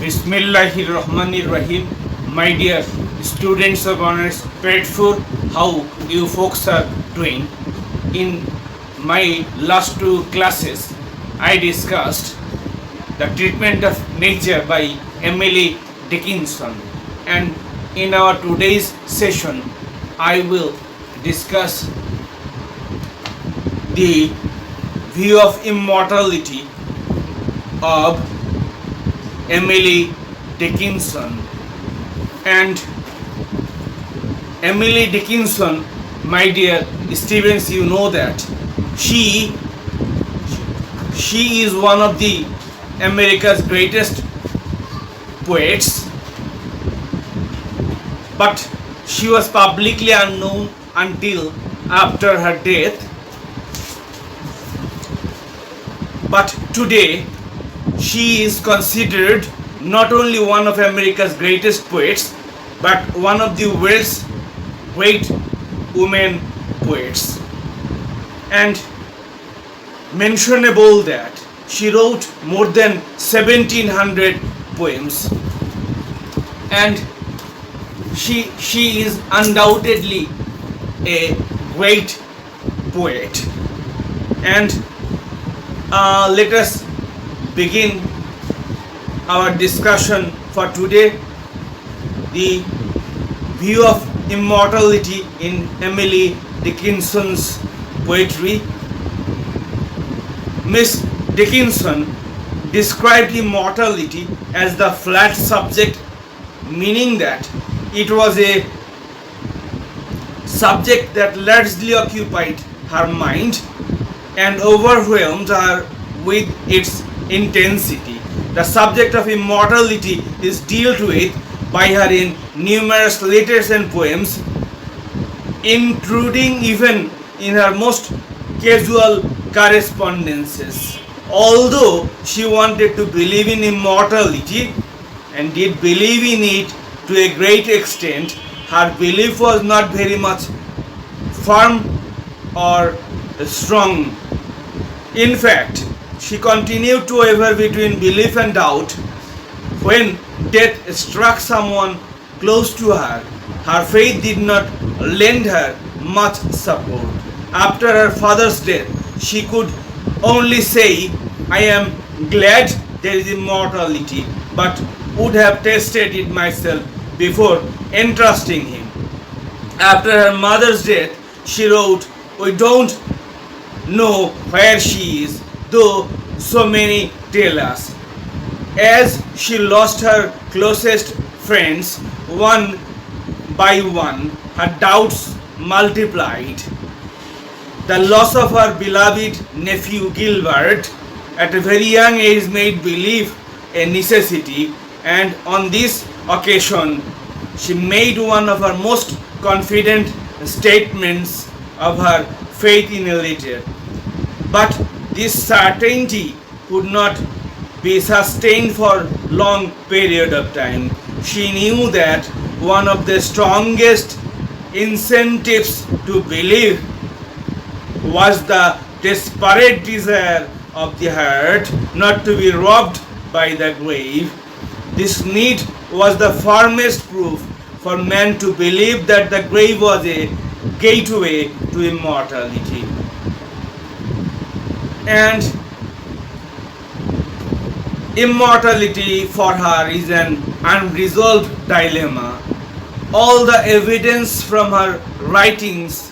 Bismillahirrahmanirrahim. My dear students of honors, grateful how you folks are doing. In my last two classes, I discussed the treatment of nature by Emily Dickinson, and in our today's session, I will discuss the view of immortality of Emily Dickinson. And Emily Dickinson, my dear students, you know that she is one of the America's greatest poets, but she was publicly unknown until after her death. But today she is considered not only one of America's greatest poets, but one of the world's great women poets. And mentionable that she wrote more than 1700 poems, and she is undoubtedly a great poet. And let us begin our discussion for today. The view of immortality in Emily Dickinson's poetry. Miss Dickinson described immortality as the flat subject, meaning that it was a subject that largely occupied her mind and overwhelmed her with its intensity. The subject of immortality is dealt with by her in numerous letters and poems, including even in her most casual correspondences. Although she wanted to believe in immortality and did believe in it to a great extent, her belief was not very much firm or strong. In fact, she continued to waver between belief and doubt. When death struck someone close to her, her faith did not lend her much support. After her father's death, she could only say, "I am glad there is immortality, but would have tested it myself before entrusting him." After her mother's death, she wrote, "We don't know where she is, though so many tell us." As she lost her closest friends one by one, her doubts multiplied. The loss of her beloved nephew Gilbert at a very young age made belief a necessity, and on this occasion she made one of her most confident statements of her faith in a letter. But this certainty could not be sustained for long period of time. She knew that one of the strongest incentives to believe was the desperate desire of the heart not to be robbed by the grave. This need was the firmest proof for man to believe that the grave was a gateway to immortality. And immortality for her is an unresolved dilemma. All the evidence from her writings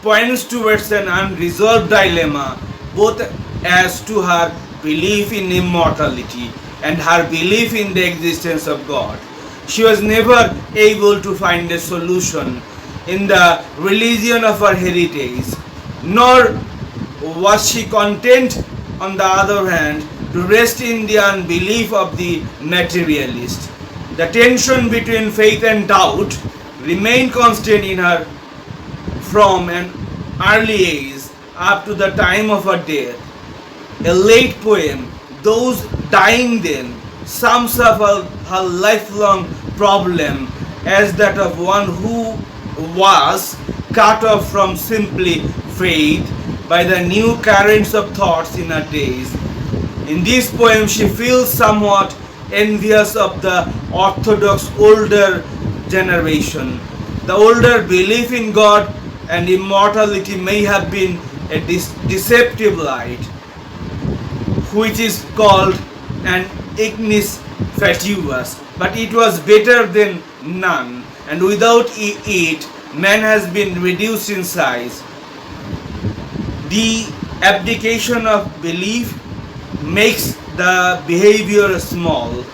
points towards an unresolved dilemma, both as to her belief in immortality and her belief in the existence of God. She was never able to find a solution in the religion of her heritage, nor was she content, on the other hand, to rest in the unbelief of the materialist. The tension between faith and doubt remained constant in her from an early age up to the time of her death. A late poem, "Those Dying Then," sums up her lifelong problem as that of one who was cut off from simply faith by the new currents of thoughts in her days. In this poem, she feels somewhat envious of the Orthodox older generation. The older belief in God and immortality may have been a deceptive light, which is called an ignis fatuus, but it was better than none, and without it, man has been reduced in size. The abdication of belief makes the behavior small.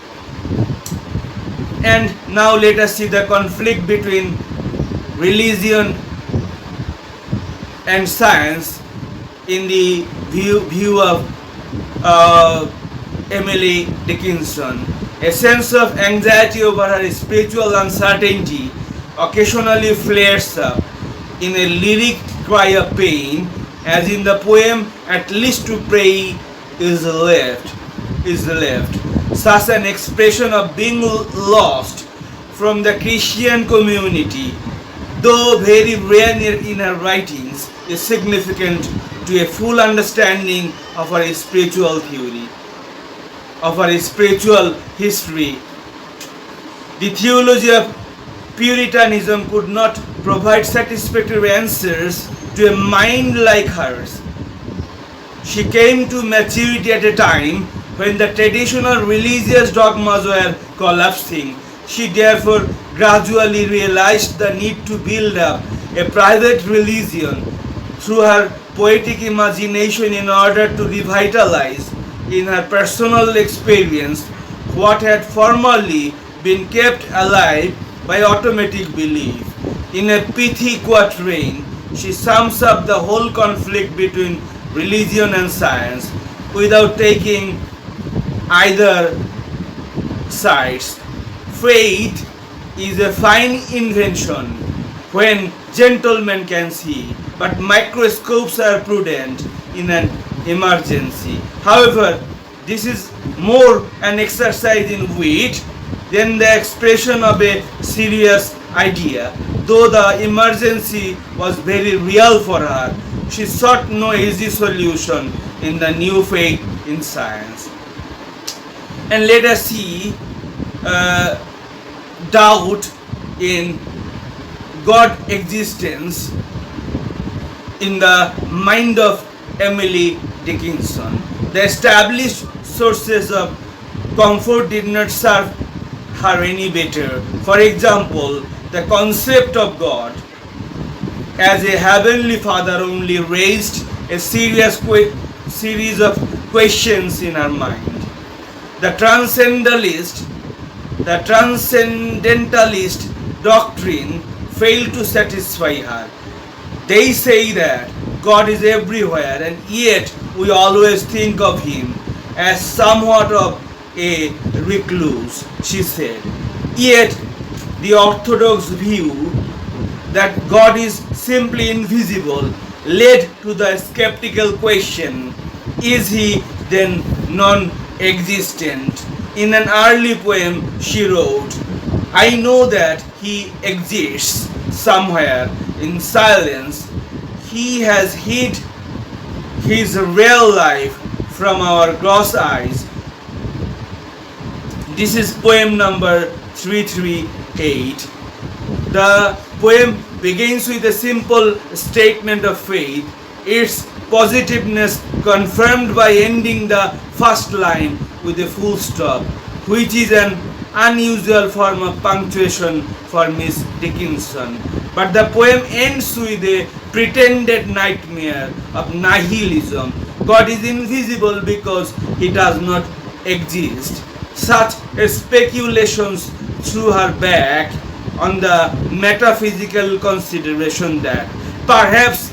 And now let us see the conflict between religion and science in the view of Emily Dickinson. A sense of anxiety over her spiritual uncertainty occasionally flares up in a lyric cry of pain, as in the poem "At least to pray is left." Such an expression of being lost from the Christian community, though very rare in her writings, is significant to a full understanding of her spiritual theory, of her spiritual history. The theology of Puritanism could not provide satisfactory answers to a mind like hers. She came to maturity at a time when the traditional religious dogmas were collapsing. She therefore gradually realized the need to build up a private religion through her poetic imagination in order to revitalize in her personal experience what had formerly been kept alive by automatic belief. In a pithy quatrain, she sums up the whole conflict between religion and science without taking either sides. Faith is a fine invention when gentlemen can see, but microscopes are prudent in an emergency. However, this is more an exercise in wit than the expression of a serious idea. Though the emergency was very real for her, she sought no easy solution in the new faith in science. And let us see doubt in God existence in the mind of Emily Dickinson. The established sources of comfort did not serve her any better. For example, the concept of God as a heavenly Father only raised a series of questions in her mind. The transcendentalist doctrine failed to satisfy her. They say that God is everywhere, and yet we always think of Him as somewhat of a recluse, she said. Yet the Orthodox view that God is simply invisible led to the skeptical question, is He then non-existent? In an early poem she wrote, I know that He exists somewhere in silence. He has hid His real life from our gross eyes. This is poem number 338. The poem begins with a simple statement of faith, its positiveness confirmed by ending the first line with a full stop, which is an unusual form of punctuation for Miss Dickinson. But the poem ends with a pretended nightmare of nihilism. God is invisible because He does not exist. Such speculations threw her back on the metaphysical consideration that perhaps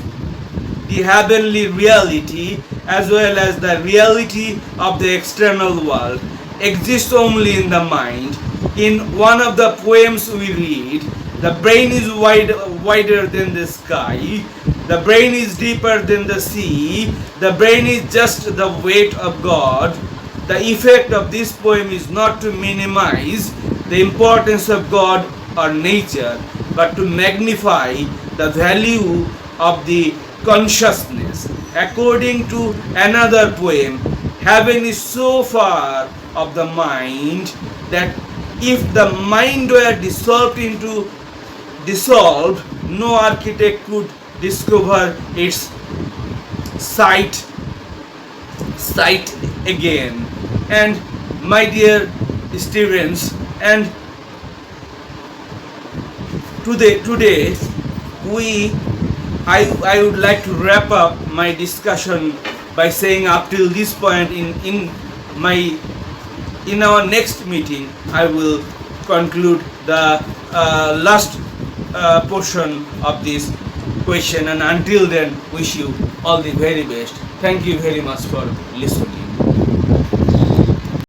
the heavenly reality as well as the reality of the external world exists only in the mind. In one of the poems we read, the brain is wider than the sky, the brain is deeper than the sea, the brain is just the weight of God. The effect of this poem is not to minimize the importance of God or nature, but to magnify the value of the consciousness. According to another poem, Heaven is so far of the mind that if the mind were dissolved, no architect could discover its site again. And my dear students, and today we I would like to wrap up my discussion by saying up till this point in our next meeting I will conclude the last portion of this question, and until then wish you all the very best. Thank you very much for listening.